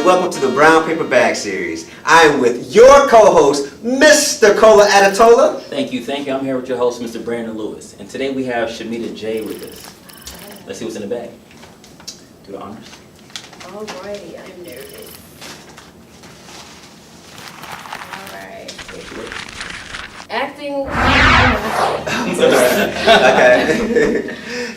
welcome to the Brown Paper Bag series. I am with your co-host, Mr. Kola Brandon. Thank you. I'm here with your host, Mr. Brandon Lewis. And today we have Shemida J with us. Let's see what's in the bag. Do the honors. Alrighty, I'm nervous. Alright. Acting. Okay.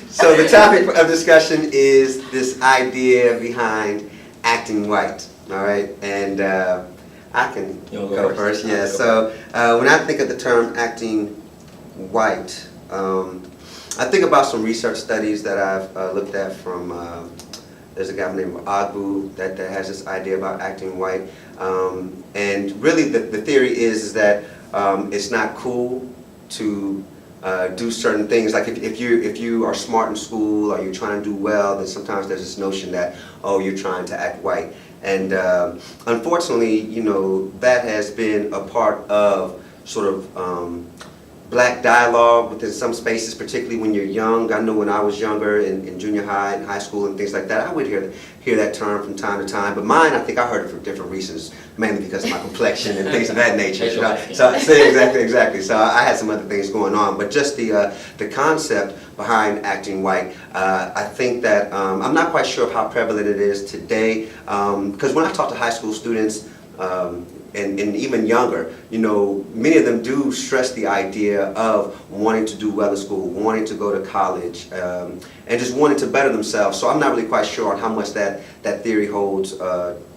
So the topic of discussion is this idea behind acting white. All right, and I can go first. Yeah. So when I think of the term acting white, I think about some research studies that I've looked at from. There's a guy named Agbu that has this idea about acting white, and really the theory is that it's not cool to do certain things. Like if you are smart in school or you're trying to do well, then sometimes there's this notion that, oh, you're trying to act white. And unfortunately, you know, that has been a part of sort of black dialogue within some spaces, particularly when you're young. I know when I was younger in junior high and high school and things like that, I would hear that term from time to time. But mine, I think I heard it for different reasons, mainly because of my complexion and things of that nature. Right? So exactly. So I had some other things going on, but just the concept behind acting white, I think that I'm not quite sure of how prevalent it is today, because when I talk to high school students, and even younger, you know, many of them do stress the idea of wanting to do well in school, wanting to go to college, and just wanting to better themselves. So I'm not really quite sure on how much that theory holds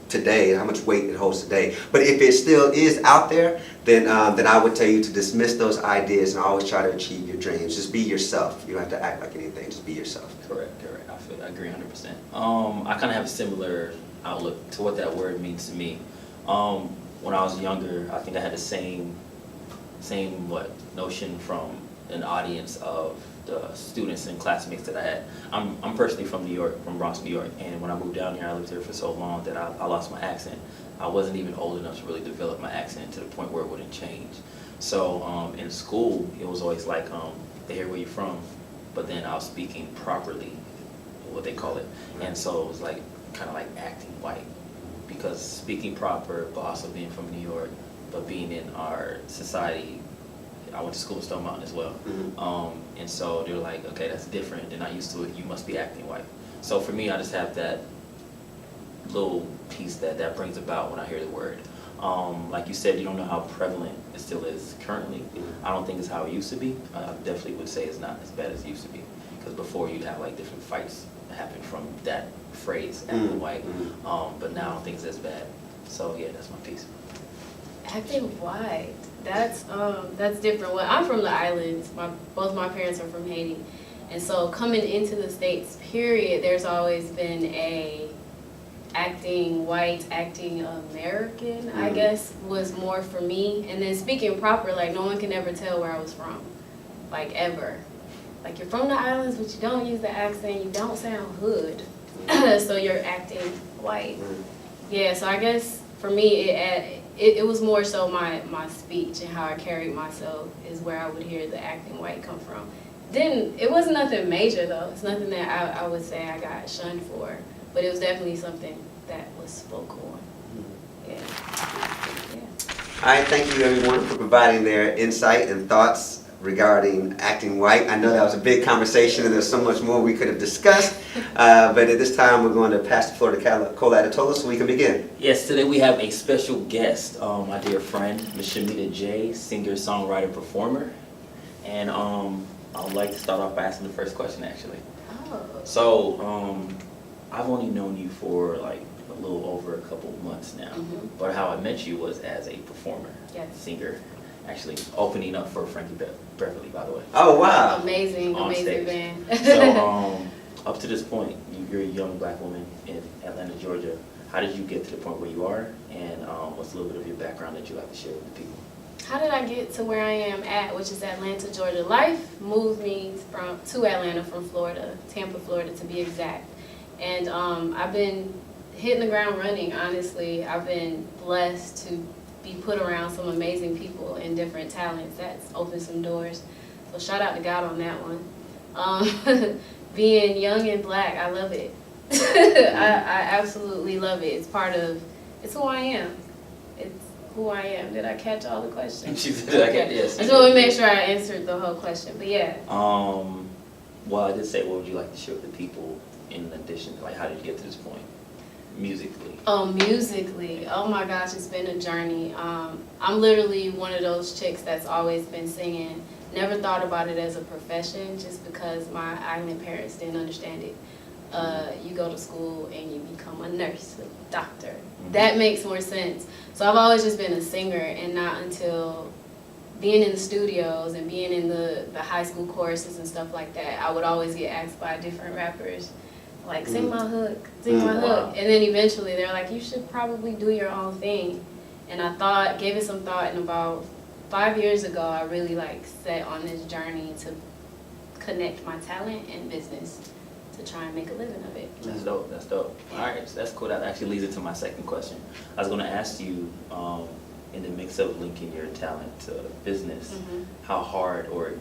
today, how much weight it holds today. But if it still is out there, then I would tell you to dismiss those ideas and always try to achieve your dreams. Just be yourself. You don't have to act like anything. Just be yourself. Correct. I agree 100%. I kind of have a similar outlook to what that word means to me. When I was younger, I think I had the same notion from an audience of the students and classmates that I had. I'm personally from New York, from Bronx, New York, and when I moved down here, I lived here for so long that I lost my accent. I wasn't even old enough to really develop my accent to the point where it wouldn't change. So in school, it was always like, they hear where you're from, but then I was speaking properly, what they call it, and so it was like kind of like acting white. Because speaking proper, but also being from New York, but being in our society, I went to school in Stone Mountain as well. Mm-hmm. And so they're like, okay, that's different. They're not used to it. You must be acting white. So for me, I just have that little piece that brings about when I hear the word. Like you said, you don't know how prevalent it still is currently. Mm-hmm. I don't think it's how it used to be. I definitely would say it's not as bad as it used to be. Because before you'd have like different fights happen from that phrase, acting white, but now I don't think it's as bad. So yeah, that's my piece. Acting white, that's different. Well, I'm from the islands. Both my parents are from Haiti, and so coming into the States, period, there's always been a acting white, acting American, I guess, was more for me. And then speaking proper, like no one can ever tell where I was from, like ever. Like you're from the islands, but you don't use the accent, you don't sound hood, so you're acting white. Yeah, so I guess for me, it was more so my speech and how I carried myself is where I would hear the acting white come from. Then it wasn't nothing major though. It's nothing that I would say I got shunned for, but it was definitely something that was spoke on. Yeah. All right, thank you everyone for providing their insight and thoughts regarding acting white. I know that was a big conversation and there's so much more we could have discussed, but at this time we're going to pass the floor to Kola Brandon so we can begin. Yes, today we have a special guest, my dear friend, Ms. Shemida J, singer, songwriter, performer. And I would like to start off by asking the first question actually. Oh. So, I've only known you for like a little over a couple months now, but how I met you was as a performer, singer. Actually opening up for Frankie Beverly, by the way. Oh, wow. Amazing band. So, up to this point, you're a young black woman in Atlanta, Georgia. How did you get to the point where you are, and what's a little bit of your background that you like to share with the people? How did I get to where I am at, which is Atlanta, Georgia? Life moved me to Atlanta from Florida, Tampa, Florida to be exact. And I've been hitting the ground running, honestly. I've been blessed to be put around some amazing people and different talents. That's opened some doors. So shout out to God on that one. Being young and black, I love it. I absolutely love it. It's who I am. It's who I am. Did I catch all the questions? She said, okay. Yes. I just want to make sure I answered the whole question, but yeah. Well, I did say, what would you like to share with the people in addition? Like, how did you get to this point, musically? Oh, musically. Oh my gosh, it's been a journey. I'm literally one of those chicks that's always been singing. Never thought about it as a profession just because my island parents didn't understand it. You go to school and you become a nurse, a doctor. Mm-hmm. That makes more sense. So I've always just been a singer, and not until being in the studios and being in the high school choruses and stuff like that, I would always get asked by different rappers, like, sing my hook, sing my hook. And then eventually they're like, you should probably do your own thing. And I gave it some thought, and about 5 years ago, I really set on this journey to connect my talent and business to try and make a living of it. That's dope, that's dope. All right, so that's cool. That actually leads into my second question. I was gonna ask you, in the mix of linking your talent to business, how hard or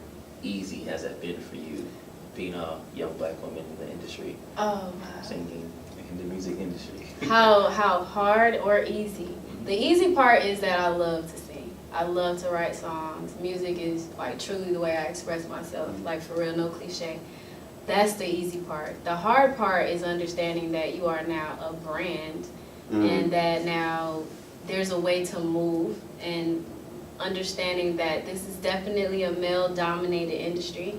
easy has that been for you, being a young black woman in the industry? Oh, wow. Singing in the music industry. How hard or easy? The easy part is that I love to sing. I love to write songs. Music is truly the way I express myself, for real, no cliche. That's the easy part. The hard part is understanding that you are now a brand, and that now there's a way to move, and understanding that this is definitely a male-dominated industry.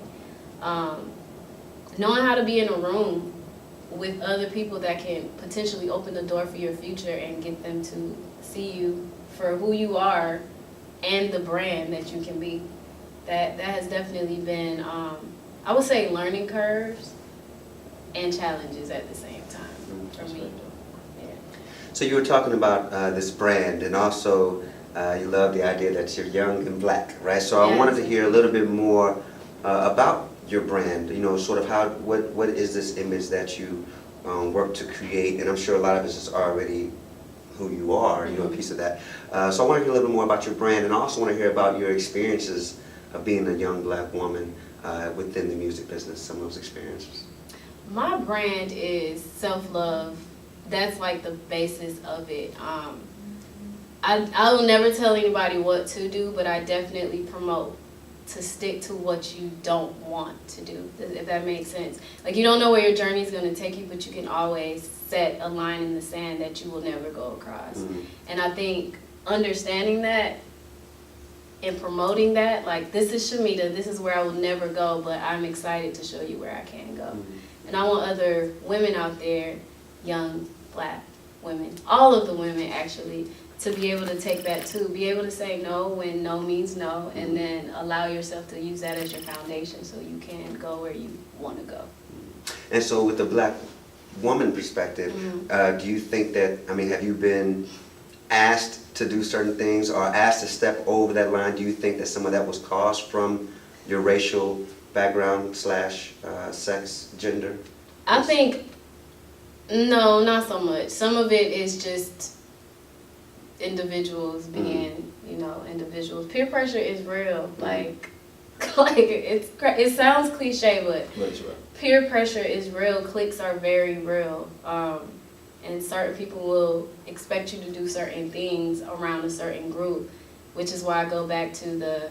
Knowing how to be in a room with other people that can potentially open the door for your future and get them to see you for who you are and the brand that you can be. That has definitely been, I would say, learning curves and challenges at the same time for me. Yeah. So you were talking about this brand, and also you love the idea that you're young and black, right? So I wanted to hear a little bit more about your brand. Sort of what is this image that you work to create? And I'm sure a lot of this is already who you are, a piece of that. So I want to hear a little bit more about your brand, and I also want to hear about your experiences of being a young black woman within the music business, some of those experiences. My brand is self-love. That's the basis of it. I will never tell anybody what to do, but I definitely promote to stick to what you don't want to do, if that makes sense. You don't know where your journey is going to take you, but you can always set a line in the sand that you will never go across. And I think understanding that and promoting that, this is Shemida, this is where I will never go, but I'm excited to show you where I can go. And I want other women out there, young, black women, all of the women actually, to be able to take that too, be able to say no when no means no, and then allow yourself to use that as your foundation so you can go where you want to go. And so with the black woman perspective, do you think that, have you been asked to do certain things or asked to step over that line? Do you think that some of that was caused from your racial background / sex, gender? I think, no, not so much. Some of it is just individuals being, individuals. Peer pressure is real. It sounds cliche, but peer pressure is real. Cliques are very real. And certain people will expect you to do certain things around a certain group, which is why I go back to the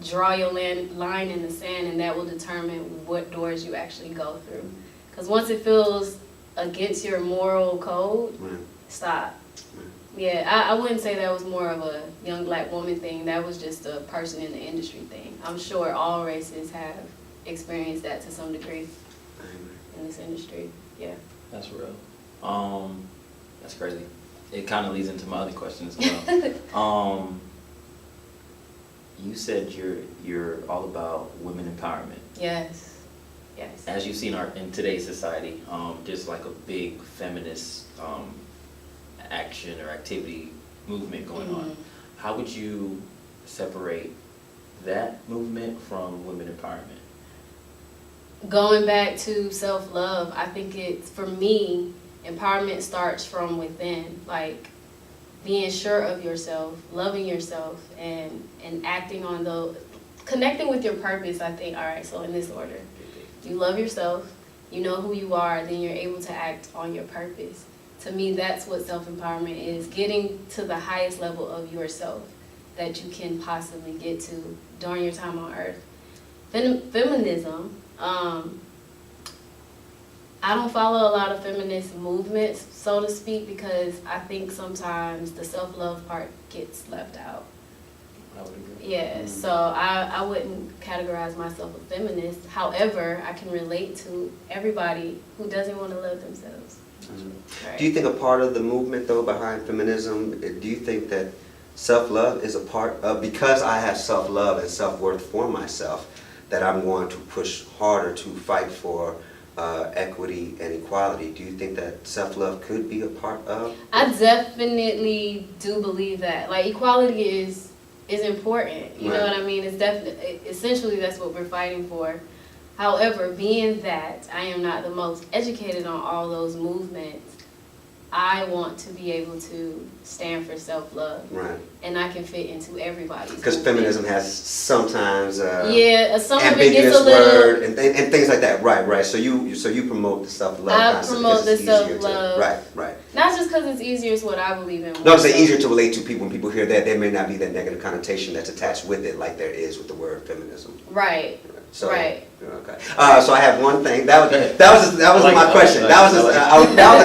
draw your line in the sand, and that will determine what doors you actually go through. Because once it feels against your moral code, stop. Yeah, I wouldn't say that was more of a young black woman thing. That was just a person in the industry thing. I'm sure all races have experienced that to some degree in this industry. Yeah. That's real. That's crazy. It kind of leads into my other question as well. You said you're all about women empowerment. Yes. Yes. As you see in today's society, there's a big feminist action or activity movement going on. How would you separate that movement from women empowerment? Going back to self-love, I think for me, empowerment starts from within, being sure of yourself, loving yourself, and acting on connecting with your purpose. I think, all right, so in this order, you love yourself, you know who you are, then you're able to act on your purpose. To me, that's what self-empowerment is, getting to the highest level of yourself that you can possibly get to during your time on earth. Feminism, I don't follow a lot of feminist movements, so to speak, because I think sometimes the self-love part gets left out. I would agree. Yeah, so I wouldn't categorize myself a feminist. However, I can relate to everybody who doesn't want to love themselves. Right. Do you think a part of the movement, though, behind feminism, do you think that self-love is a part of, because I have self-love and self-worth for myself, that I'm going to push harder to fight for equity and equality? Do you think that self-love could be a part of? I definitely do believe that. Like, equality is important. You know what I mean? It's definitely, essentially, that's what we're fighting for. However, being that I am not the most educated on all those movements, I want to be able to stand for self-love. Right. And I can fit into everybody's Because movement. feminism has sometimes some of it gets ambiguous a little word and things like that. Right. So you promote the self-love I concept promote because the it's easier to- self-love. Right. not just because it's easier, it's what I believe in. No, I'm saying easier to relate to people. When people hear that, there may not be that negative connotation that's attached with it, like there is with the word feminism. Right. So, Right. Okay. So I have one thing. That was my question. That was a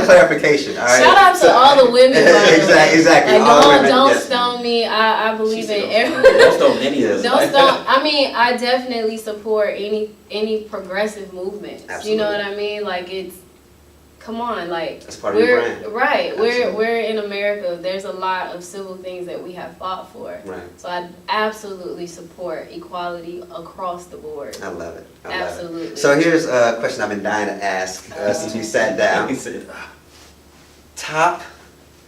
clarification. All right. Shout out to all the women. by the way. Exactly. Like, All the women, don't yes. stone me. I believe in every. Don't stone any of us. Don't stone. I mean, I definitely support any progressive movements. Absolutely. You know what I mean? Like, it's. Come on, like That's part of your brand. Right. Absolutely. We're in America. There's a lot of civil things that we have fought for. Right. So I absolutely support equality across the board. I love it. Absolutely. So here's a question I've been dying to ask since we sat down. He said, Top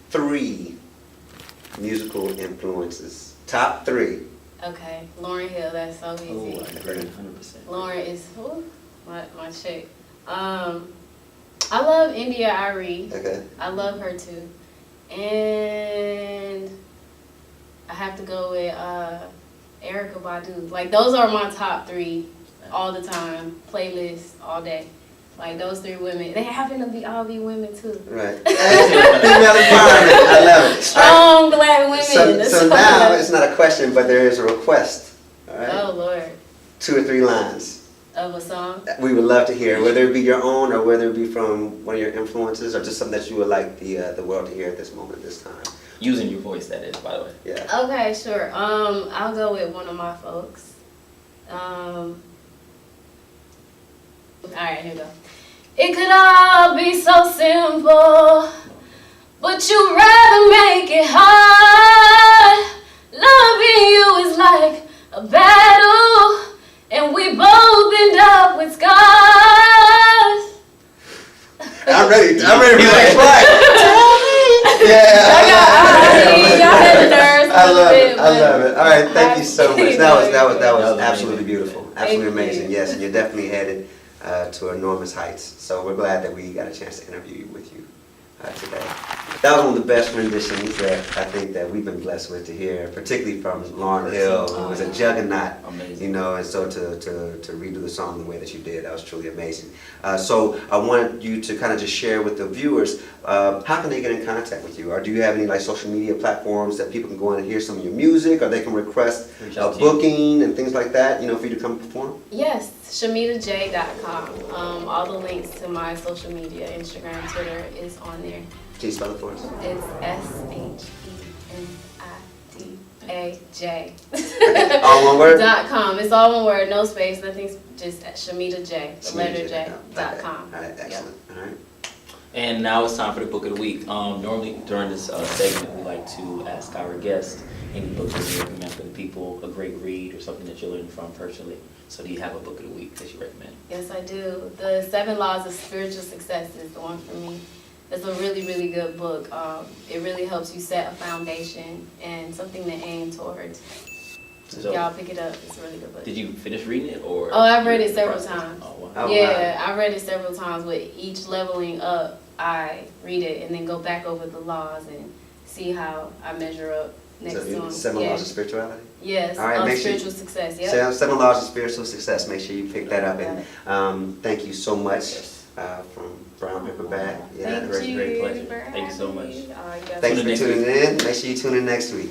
3 musical influences. Top 3. Okay, Lauryn Hill. That's so easy. oh, I agree 100%. Lauren is my chick. I love India Arie. Okay. I love her too, and I have to go with Erykah Badu. Like, those are my top 3 all the time. Playlist all day. Like, those 3 women. They happen to all be women too. Right. Female empowerment. I love it. Strong black women. So now it's not a question, but there is a request. All right. Oh Lord. 2 or 3 lines. Of a song. We would love to hear, whether it be your own or whether it be from one of your influences or just something that you would like the world to hear at this moment, this time. Using your voice, that is, by the way. Yeah. Okay, sure. I'll go with one of my folks. All right, here we go. It could all be so simple, but you'd rather make it hard. Loving you is like a battle, and we both end up with scars. I'm ready for the next slide. Yeah. Y'all had the nerves a little bit. I love it. All right, thank you so much. That was amazing. absolutely beautiful. Absolutely Thank you. amazing. Yes, and you're definitely headed to enormous heights. So we're glad that we got a chance to interview with you today. That was one of the best renditions that I think that we've been blessed with to hear, particularly from Lauryn Hill, who was a juggernaut. Amazing. You know, and so to redo the song the way that you did, that was truly amazing. So I wanted you to kind of just share with the viewers, how can they get in contact with you? Or do you have any like social media platforms that people can go in and hear some of your music, or they can request Reach a out to you. booking and things like that, you know, for you to come perform? Yes, ShemidaJ.com. All the links to my social media, Instagram, Twitter, is on there. Can you spell it for us? It's SHEMIDAJ. All one word? .com. It's all one word, no space, nothing's just Shemida J, the letter J, Okay. .com. All right, excellent. All right. And now it's time for the book of the week. Normally during this segment, we like to ask our guests any book that you recommend for the people, a great read or something that you're learning from personally. So do you have a book of the week that you recommend? Yes, I do. The 7 Laws of Spiritual Success is the one for me. It's a really, really good book. It really helps you set a foundation and something to aim towards. So, Y'all pick it up. It's a really good book. did you finish reading it or? Oh, I've read you're it in the several process? times. Oh, wow. Oh, Yeah, I read it several times. With each leveling up, I read it and then go back over the laws and see how I measure up next to them. 7 Laws of Spirituality? Yes, All right, make sure spiritual success. Yep. 7 Laws of Spiritual Success. Make sure you pick that up. And thank you so much from Brown PaperBag. Yeah, Thank great you pleasure. for Thank you so having much. me. You guys thanks Tune for in next tuning week. in. Make sure you tune in next week.